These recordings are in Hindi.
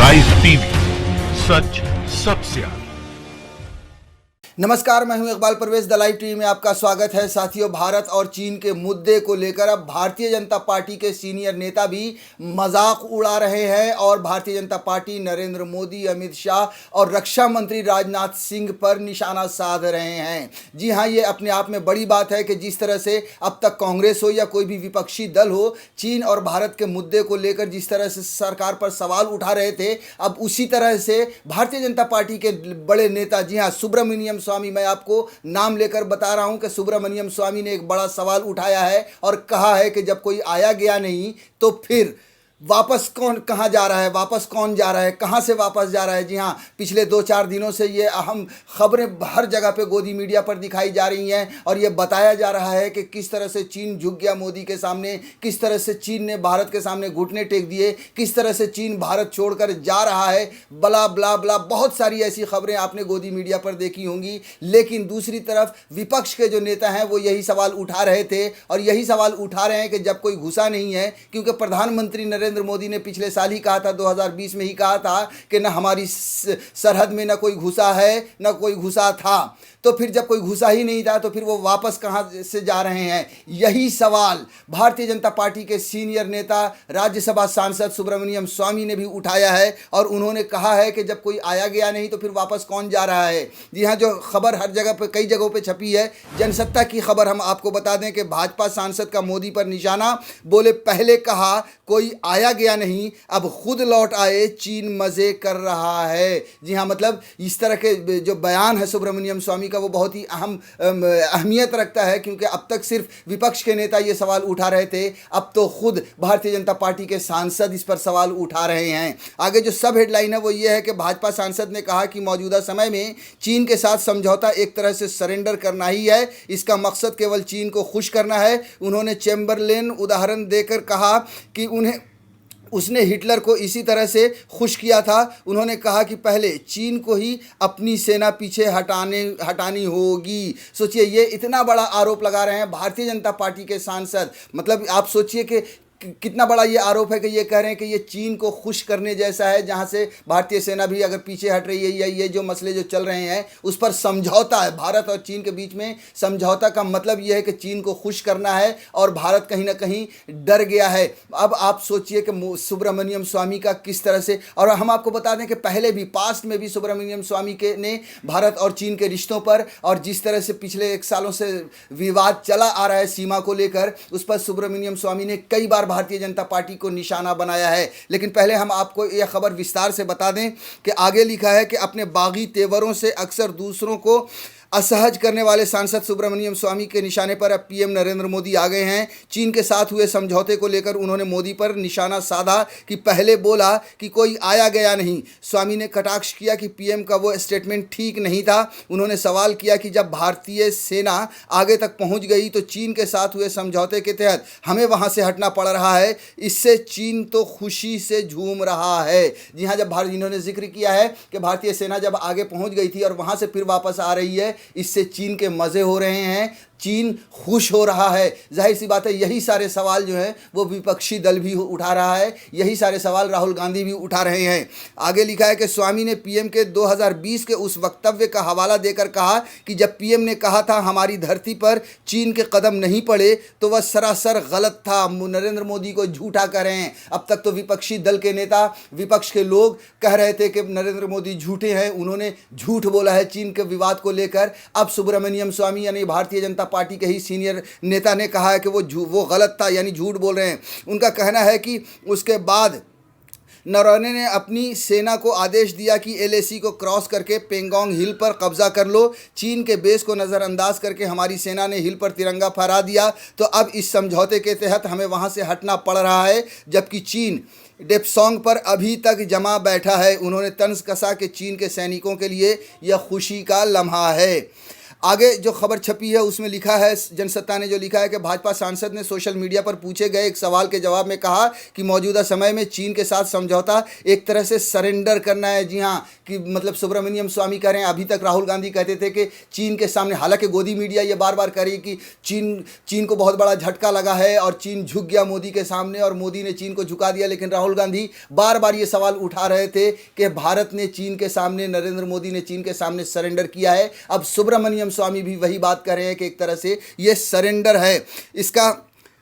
लाइव टीवी, सच सबसे आगे। नमस्कार, मैं हूं Iqbal Parvez. The live TV में आपका स्वागत है। साथियों, भारत और चीन के मुद्दे को लेकर अब भारतीय जनता पार्टी के सीनियर नेता भी मजाक उड़ा रहे हैं और भारतीय जनता पार्टी नरेंद्र मोदी, अमित शाह और रक्षा मंत्री राजनाथ सिंह पर निशाना साध रहे हैं। जी हां, ये अपने आप में बड़ी बात है कि जिस तरह से अब तक कांग्रेस हो या कोई भी विपक्षी दल हो, चीन और भारत के मुद्दे को लेकर जिस तरह से सरकार पर सवाल उठा रहे थे, अब उसी तरह से भारतीय जनता पार्टी के बड़े नेता, जी हाँ, सुब्रमण्यम स्वामी, मैं आपको नाम लेकर बता रहा हूं कि सुब्रमण्यम स्वामी ने एक बड़ा सवाल उठाया है और कहा है कि जब कोई आया गया नहीं तो फिर वापस कौन कहाँ जा रहा है, वापस कौन जा रहा है, कहाँ से वापस जा रहा है। जी हाँ, पिछले 2-4 दिनों से ये अहम खबरें हर जगह पे गोदी मीडिया पर दिखाई जा रही हैं और ये बताया जा रहा है कि किस तरह से चीन झुक गया मोदी के सामने, किस तरह से चीन ने भारत के सामने घुटने टेक दिए, किस तरह से चीन भारत छोड़कर जा रहा है, बला बला बला। बहुत सारी ऐसी खबरें आपने गोदी मीडिया पर देखी होंगी। लेकिन दूसरी तरफ विपक्ष के जो नेता हैं वो यही सवाल उठा रहे थे और यही सवाल उठा रहे हैं कि जब कोई घुसा नहीं है, क्योंकि प्रधानमंत्री नरेंद्र मोदी ने पिछले साल ही कहा था, 2020 में ही कहा था कि न हमारी सरहद में न कोई घुसा है न कोई घुसा था। तो फिर जब कोई घुसा ही नहीं था तो फिर वो वापस कहां से जा रहे हैं, यही सवाल भारतीय जनता पार्टी के सीनियर नेता राज्यसभा सांसद सुब्रमण्यम स्वामी ने भी उठाया है और उन्होंने कहा है कि जब कोई आया गया नहीं तो फिर वापस कौन जा रहा है। जी हाँ, जो खबर हर जगह पर कई जगहों पर छपी है, जनसत्ता की खबर हम आपको बता दें कि भाजपा सांसद का मोदी पर निशाना, बोले पहले कहा कोई आया गया नहीं, अब खुद लौट आए, चीन मजे कर रहा है। जी हाँ, मतलब इस तरह के जो बयान है सुब्रमण्यम स्वामी वो बहुत ही अहमियत रखता है, क्योंकि अब तक सिर्फ विपक्ष के नेता ये सवाल उठा रहे थे, अब तो खुद भारतीय जनता पार्टी के सांसद इस पर सवाल उठा रहे हैं। आगे जो सब हेडलाइन है वो ये है कि भाजपा सांसद ने कहा कि मौजूदा समय में चीन के साथ समझौता एक तरह से सरेंडर करना ही है, इसका मकसद केवल चीन को खुश करना है। उन्होंने चैम्बरलेन उदाहरण देकर कहा कि उसने हिटलर को इसी तरह से खुश किया था। उन्होंने कहा कि पहले चीन को ही अपनी सेना पीछे हटानी होगी। सोचिए, ये इतना बड़ा आरोप लगा रहे हैं भारतीय जनता पार्टी के सांसद। मतलब आप सोचिए कि कितना बड़ा ये आरोप है कि ये कह रहे हैं कि ये चीन को खुश करने जैसा है, जहाँ से भारतीय सेना भी अगर पीछे हट रही है या ये जो मसले जो चल रहे हैं उस पर समझौता है। भारत और चीन के बीच में समझौता का मतलब ये है कि चीन को खुश करना है और भारत कहीं ना कहीं डर गया है। अब आप सोचिए कि सुब्रमण्यम स्वामी का किस तरह से, और हम आपको बता दें कि पहले भी पास्ट में भी सुब्रमण्यम स्वामी के ने भारत और चीन के रिश्तों पर और जिस तरह से पिछले 1 सालों से विवाद चला आ रहा है सीमा को लेकर, उस पर सुब्रमण्यम स्वामी ने कई बार भारतीय जनता पार्टी को निशाना बनाया है। लेकिन पहले हम आपको यह खबर विस्तार से बता दें कि आगे लिखा है कि अपने बागी तेवरों से अक्सर दूसरों को असहज करने वाले सांसद सुब्रमण्यम स्वामी के निशाने पर अब पीएम नरेंद्र मोदी आ गए हैं। चीन के साथ हुए समझौते को लेकर उन्होंने मोदी पर निशाना साधा कि पहले बोला कि कोई आया गया नहीं। स्वामी ने कटाक्ष किया कि पीएम का वो स्टेटमेंट ठीक नहीं था। उन्होंने सवाल किया कि जब भारतीय सेना आगे तक पहुंच गई तो चीन के साथ हुए समझौते के तहत हमें वहां से हटना पड़ रहा है, इससे चीन तो खुशी से झूम रहा है। जी हाँ, जब इन्होंने जिक्र किया है कि भारतीय सेना जब आगे पहुंच गई थी और वहां से फिर वापस आ रही है, इससे चीन के मज़े हो रहे हैं, चीन खुश हो रहा है। जाहिर सी बात है, यही सारे सवाल जो हैं वो विपक्षी दल भी उठा रहा है, यही सारे सवाल राहुल गांधी भी उठा रहे हैं। आगे लिखा है कि स्वामी ने पीएम के 2020 के उस वक्तव्य का हवाला देकर कहा कि जब पीएम ने कहा था हमारी धरती पर चीन के कदम नहीं पड़े तो वह सरासर गलत था। नरेंद्र मोदी को झूठा कह रहे हैं। अब तक तो विपक्षी दल के नेता, विपक्ष के लोग कह रहे थे कि नरेंद्र मोदी झूठे हैं, उन्होंने झूठ बोला है चीन के विवाद को लेकर। अब सुब्रमण्यम स्वामी यानी भारतीय जनता पार्टी के ही सीनियर नेता ने कहा है कि वो गलत था, यानी झूठ बोल रहे हैं। उनका कहना है कि उसके बाद नरवणे ने अपनी सेना को आदेश दिया कि एलएसी को क्रॉस करके पेंगोंग हिल पर कब्जा कर लो। चीन के बेस को नज़रअंदाज करके हमारी सेना ने हिल पर तिरंगा फहरा दिया, तो अब इस समझौते के तहत हमें वहां से हटना पड़ रहा है, जबकि चीन डेप्सोंग पर अभी तक जमा बैठा है। उन्होंने तंज कसा कि चीन के सैनिकों के लिए यह खुशी का लम्हा है। आगे जो खबर छपी है उसमें लिखा है, जनसत्ता ने जो लिखा है कि भाजपा सांसद ने सोशल मीडिया पर पूछे गए एक सवाल के जवाब में कहा कि मौजूदा समय में चीन के साथ समझौता एक तरह से सरेंडर करना है। जी हाँ, कि मतलब सुब्रमण्यम स्वामी कह रहे हैं, अभी तक राहुल गांधी कहते थे कि चीन के सामने, हालांकि गोदी मीडिया ये बार बार कह रही कि चीन को बहुत बड़ा झटका लगा है और चीन झुक गया मोदी के सामने और मोदी ने चीन को झुका दिया, लेकिन राहुल गांधी बार बार ये सवाल उठा रहे थे कि भारत ने चीन के सामने, नरेंद्र मोदी ने चीन के सामने सरेंडर किया है। अब सुब्रमण्यम स्वामी भी वही बात कर रहे हैं कि एक तरह से ये सरेंडर है, इसका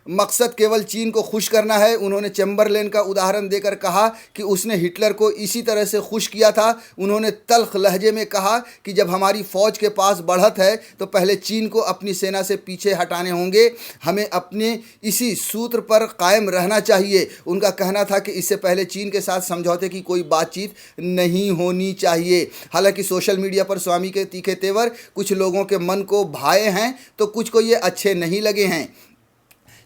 मकसद केवल चीन को खुश करना है। उन्होंने चैम्बरलेन का उदाहरण देकर कहा कि उसने हिटलर को इसी तरह से खुश किया था। उन्होंने तल्ख लहजे में कहा कि जब हमारी फ़ौज के पास बढ़त है तो पहले चीन को अपनी सेना से पीछे हटाने होंगे, हमें अपने इसी सूत्र पर कायम रहना चाहिए। उनका कहना था कि इससे पहले चीन के साथ समझौते की कोई बातचीत नहीं होनी चाहिए। हालांकि सोशल मीडिया पर स्वामी के तीखे तेवर कुछ लोगों के मन को भाए हैं तो कुछ को ये अच्छे नहीं लगे हैं।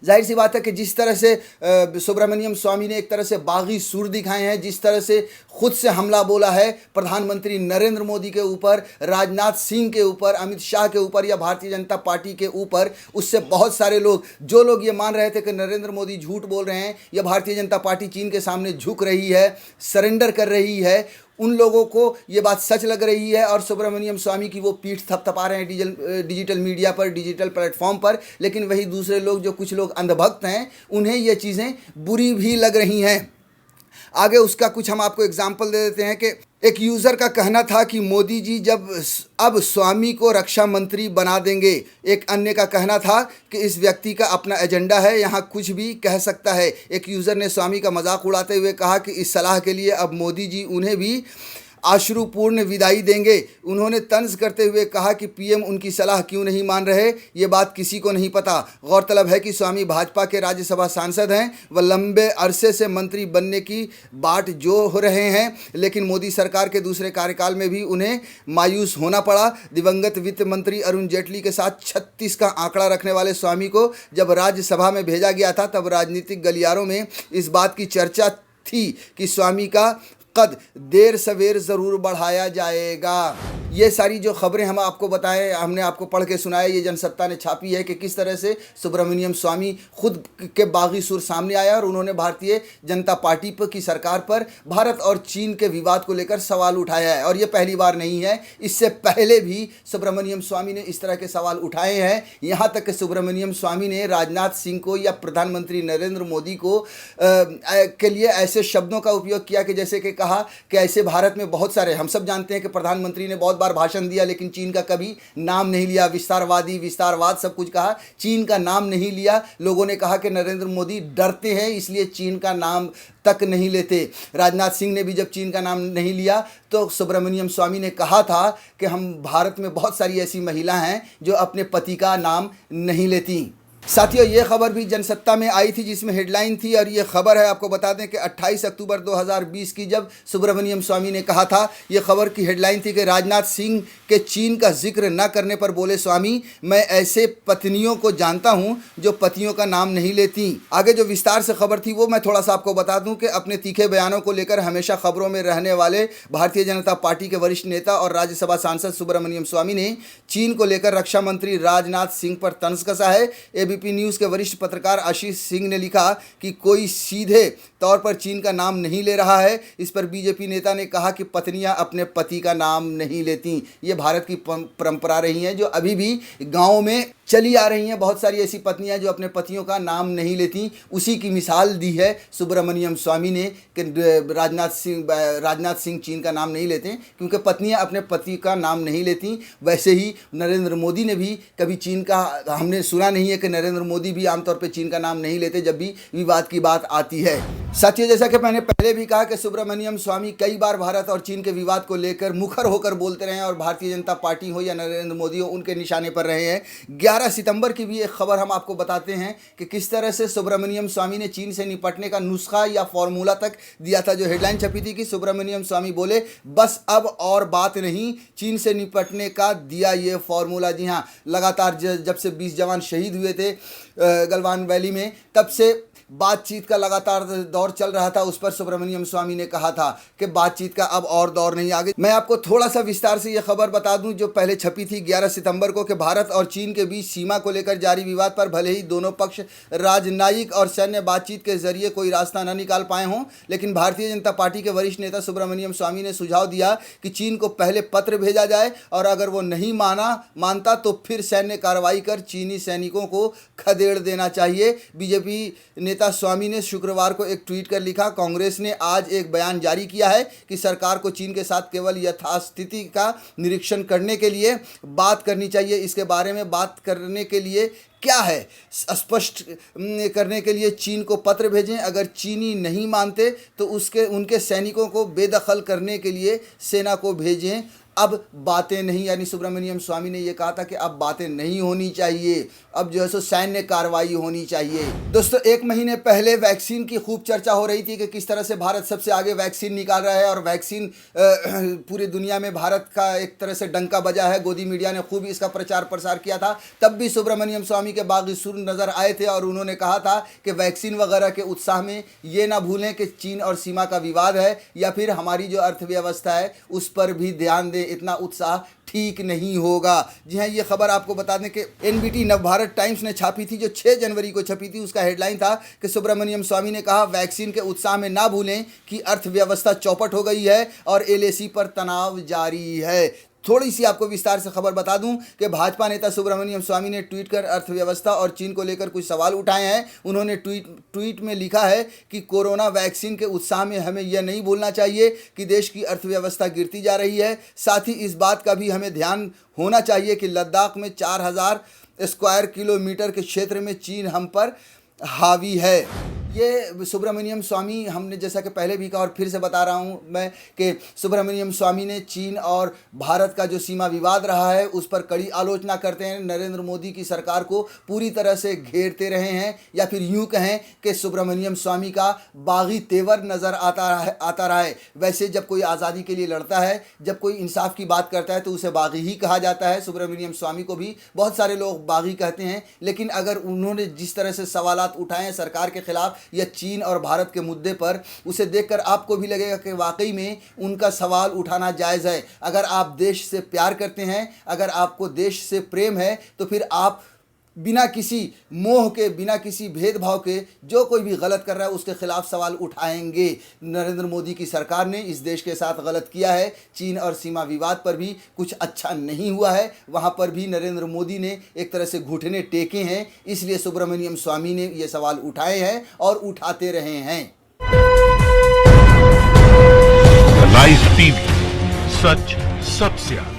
जाहिर सी बात है कि जिस तरह से सुब्रमण्यम स्वामी ने एक तरह से बागी सुर दिखाए हैं, जिस तरह से खुद से हमला बोला है प्रधानमंत्री नरेंद्र मोदी के ऊपर, राजनाथ सिंह के ऊपर, अमित शाह के ऊपर या भारतीय जनता पार्टी के ऊपर, उससे बहुत सारे लोग, जो लोग ये मान रहे थे कि नरेंद्र मोदी झूठ बोल रहे हैं या भारतीय जनता पार्टी चीन के सामने झुक रही है, सरेंडर कर रही है, उन लोगों को ये बात सच लग रही है और सुब्रमण्यम स्वामी की वो पीठ थपथपा रहे हैं डिजिटल मीडिया पर, डिजिटल प्लेटफॉर्म पर। लेकिन वही दूसरे लोग, जो कुछ लोग अंधभक्त हैं, उन्हें ये चीज़ें बुरी भी लग रही हैं। आगे उसका कुछ हम आपको एग्जाम्पल दे देते हैं कि एक यूज़र का कहना था कि मोदी जी जब अब स्वामी को रक्षा मंत्री बना देंगे। एक अन्य का कहना था कि इस व्यक्ति का अपना एजेंडा है, यहाँ कुछ भी कह सकता है। एक यूज़र ने स्वामी का मजाक उड़ाते हुए कहा कि इस सलाह के लिए अब मोदी जी उन्हें भी आश्रुपूर्ण विदाई देंगे। उन्होंने तंज करते हुए कहा कि पीएम उनकी सलाह क्यों नहीं मान रहे, ये बात किसी को नहीं पता। गौरतलब है कि स्वामी भाजपा के राज्यसभा सांसद हैं, वह लंबे अरसे से मंत्री बनने की बाट जो हो रहे हैं, लेकिन मोदी सरकार के दूसरे कार्यकाल में भी उन्हें मायूस होना पड़ा। दिवंगत वित्त मंत्री अरुण जेटली के साथ 36 का आंकड़ा रखने वाले स्वामी को जब राज्यसभा में भेजा गया था, तब राजनीतिक गलियारों में इस बात की चर्चा थी कि स्वामी का कद देर सवेर ज़रूर बढ़ाया जाएगा। ये सारी जो खबरें हम आपको बताएं, हमने आपको पढ़ के सुनाए, ये जनसत्ता ने छापी है कि किस तरह से सुब्रमण्यम स्वामी खुद के बागी सुर सामने आया और उन्होंने भारतीय जनता पार्टी की सरकार पर भारत और चीन के विवाद को लेकर सवाल उठाया है। और ये पहली बार नहीं है, इससे पहले भी सुब्रमण्यम स्वामी ने इस तरह के सवाल उठाए हैं। यहाँ तक कि सुब्रमण्यम स्वामी ने राजनाथ सिंह को या प्रधानमंत्री नरेंद्र मोदी को के लिए ऐसे शब्दों का उपयोग किया कि जैसे कि कहा कि ऐसे भारत में बहुत सारे, हम सब जानते हैं कि प्रधानमंत्री ने बहुत बार भाषण दिया लेकिन चीन का कभी नाम नहीं लिया, विस्तारवाद सब कुछ कहा, चीन का नाम नहीं लिया। लोगों ने कहा कि नरेंद्र मोदी डरते हैं इसलिए चीन का नाम तक नहीं लेते। राजनाथ सिंह ने भी जब चीन का नाम नहीं लिया तो सुब्रमण्यम स्वामी ने कहा था कि हम भारत में बहुत सारी ऐसी महिला हैं जो अपने पति का नाम नहीं लेती। साथियों, ये खबर भी जनसत्ता में आई थी जिसमें हेडलाइन थी, और ये खबर है, आपको बता दें कि 28 अक्टूबर 2020 की जब सुब्रमण्यम स्वामी ने कहा था, ये खबर की हेडलाइन थी कि राजनाथ सिंह के चीन का जिक्र न करने पर बोले स्वामी, मैं ऐसे पत्नियों को जानता हूं जो पतियों का नाम नहीं लेती। आगे जो विस्तार से खबर थी वो मैं थोड़ा सा आपको बता दूं कि अपने तीखे बयानों को लेकर हमेशा खबरों में रहने वाले भारतीय जनता पार्टी के वरिष्ठ नेता और राज्यसभा सांसद सुब्रमण्यम स्वामी ने चीन को लेकर रक्षा मंत्री राजनाथ सिंह पर तंज कसा है। एबीपी न्यूज़ के वरिष्ठ पत्रकार आशीष सिंह ने लिखा कि कोई सीधे तौर पर चीन का नाम नहीं ले रहा है। इस पर बीजेपी नेता ने कहा कि पत्नियां अपने पति का नाम नहीं लेती। ये भारत की परंपरा रही हैं जो अभी भी गाँव में चली आ रही हैं। बहुत सारी ऐसी पत्नियां जो अपने पतियों का नाम नहीं लेती। उसी की मिसाल दी है सुब्रमण्यम स्वामी ने कि राजनाथ सिंह चीन का नाम नहीं लेते क्योंकि पत्नियां अपने पति का नाम नहीं लेती। वैसे ही नरेंद्र मोदी ने भी कभी चीन का, हमने सुना नहीं है कि नरेंद्र मोदी भी आमतौर पर चीन का नाम नहीं लेते जब भी विवाद की बात आती है। साथियों, जैसा कि मैंने पहले भी कहा कि सुब्रमण्यम स्वामी कई बार भारत और चीन के विवाद को लेकर मुखर होकर बोलते रहे हैं और भारतीय जनता पार्टी हो या नरेंद्र मोदी हो, उनके निशाने पर रहे हैं। 11 सितंबर की भी एक खबर हम आपको बताते हैं कि किस तरह से सुब्रमण्यम स्वामी ने चीन से निपटने का नुस्खा या फॉर्मूला तक दिया था। जो हेडलाइन छपी थी कि सुब्रमण्यम स्वामी बोले, बस अब और बात नहीं, चीन से निपटने का दिया ये फॉर्मूला। जी हाँ, लगातार जब से 20 जवान शहीद हुए थे गलवान वैली में, तब से बातचीत का लगातार दौर चल रहा था, उस पर सुब्रमण्यम स्वामी ने कहा था कि बातचीत का अब और दौर नहीं आगे। मैं आपको थोड़ा सा विस्तार से यह खबर बता दूं जो पहले छपी थी 11 सितंबर को कि भारत और चीन के बीच सीमा को लेकर जारी विवाद पर भले ही दोनों पक्ष राजनयिक और सैन्य बातचीत के जरिए कोई रास्ता न निकाल पाए हों, लेकिन भारतीय जनता पार्टी के वरिष्ठ नेता सुब्रमण्यम स्वामी ने सुझाव दिया कि चीन को पहले पत्र भेजा जाए और अगर वो नहीं मानता तो फिर सैन्य कार्रवाई कर चीनी सैनिकों को खदेड़ देना चाहिए। बीजेपी नेता स्वामी ने शुक्रवार को एक ट्वीट कर लिखा, कांग्रेस ने आज एक बयान जारी किया है कि सरकार को चीन के साथ केवल यथास्थिति का निरीक्षण करने के लिए बात करनी चाहिए। इसके बारे में बात करने के लिए क्या है स्पष्ट करने के लिए चीन को पत्र भेजें। अगर चीनी नहीं मानते तो उनके सैनिकों को बेदखल करने के लिए सेना को भेजें। अब बातें नहीं, यानी सुब्रमण्यम स्वामी ने यह कहा था कि अब बातें नहीं होनी चाहिए, अब जो है सो सैन्य कार्रवाई होनी चाहिए। दोस्तों, एक महीने पहले वैक्सीन की खूब चर्चा हो रही थी कि किस तरह से भारत सबसे आगे वैक्सीन निकाल रहा है और वैक्सीन पूरी दुनिया में भारत का एक तरह से डंका बजा है। गोदी मीडिया ने खूब इसका प्रचार प्रसार किया था। तब भी सुब्रमण्यम स्वामी के बागी सुर नजर आए थे और उन्होंने कहा था कि वैक्सीन वगैरह के उत्साह में ये ना भूलें कि चीन और सीमा का विवाद है या फिर हमारी जो अर्थव्यवस्था है उस पर भी ध्यान दें, इतना उत्साह ठीक नहीं होगा। जी हाँ, ये खबर आपको बता दें कि एनबीटी नवभारत टाइम्स ने छापी थी, जो 6 जनवरी को छपी थी। उसका हेडलाइन था कि सुब्रमण्यम स्वामी ने कहा, वैक्सीन के उत्साह में ना भूलें कि अर्थव्यवस्था चौपट हो गई है और एलएसी पर तनाव जारी है। थोड़ी सी आपको विस्तार से खबर बता दूं कि भाजपा नेता सुब्रमण्यम स्वामी ने ट्वीट कर अर्थव्यवस्था और चीन को लेकर कुछ सवाल उठाए हैं। उन्होंने ट्वीट में लिखा है कि कोरोना वैक्सीन के उत्साह में हमें यह नहीं भूलना चाहिए कि देश की अर्थव्यवस्था गिरती जा रही है। साथ ही इस बात का भी हमें ध्यान होना चाहिए कि लद्दाख में 4000 स्क्वायर किलोमीटर के क्षेत्र में चीन हम पर हावी है। ये सुब्रमण्यम स्वामी, हमने जैसा कि पहले भी कहा और फिर से बता रहा हूँ मैं कि सुब्रमण्यम स्वामी ने चीन और भारत का जो सीमा विवाद रहा है उस पर कड़ी आलोचना करते हैं। नरेंद्र मोदी की सरकार को पूरी तरह से घेरते रहे हैं, या फिर यूँ कहें कि सुब्रमण्यम स्वामी का बागी तेवर नज़र आता रहा है। वैसे जब कोई आज़ादी के लिए लड़ता है, जब कोई इंसाफ की बात करता है तो उसे बागी ही कहा जाता है। सुब्रमण्यम स्वामी को भी बहुत सारे लोग बागी कहते हैं, लेकिन अगर उन्होंने जिस तरह से सवाल उठाए हैं सरकार के खिलाफ या चीन और भारत के मुद्दे पर, उसे देखकर आपको भी लगेगा कि वाकई में उनका सवाल उठाना जायज़ है। अगर आप देश से प्यार करते हैं, अगर आपको देश से प्रेम है, तो फिर आप बिना किसी मोह के, बिना किसी भेदभाव के जो कोई भी गलत कर रहा है उसके खिलाफ सवाल उठाएंगे। नरेंद्र मोदी की सरकार ने इस देश के साथ गलत किया है। चीन और सीमा विवाद पर भी कुछ अच्छा नहीं हुआ है, वहाँ पर भी नरेंद्र मोदी ने एक तरह से घुटने टेके हैं। इसलिए सुब्रमण्यम स्वामी ने ये सवाल उठाए हैं और उठाते रहे हैं। लाइव टीवी, सच सबसे आगे।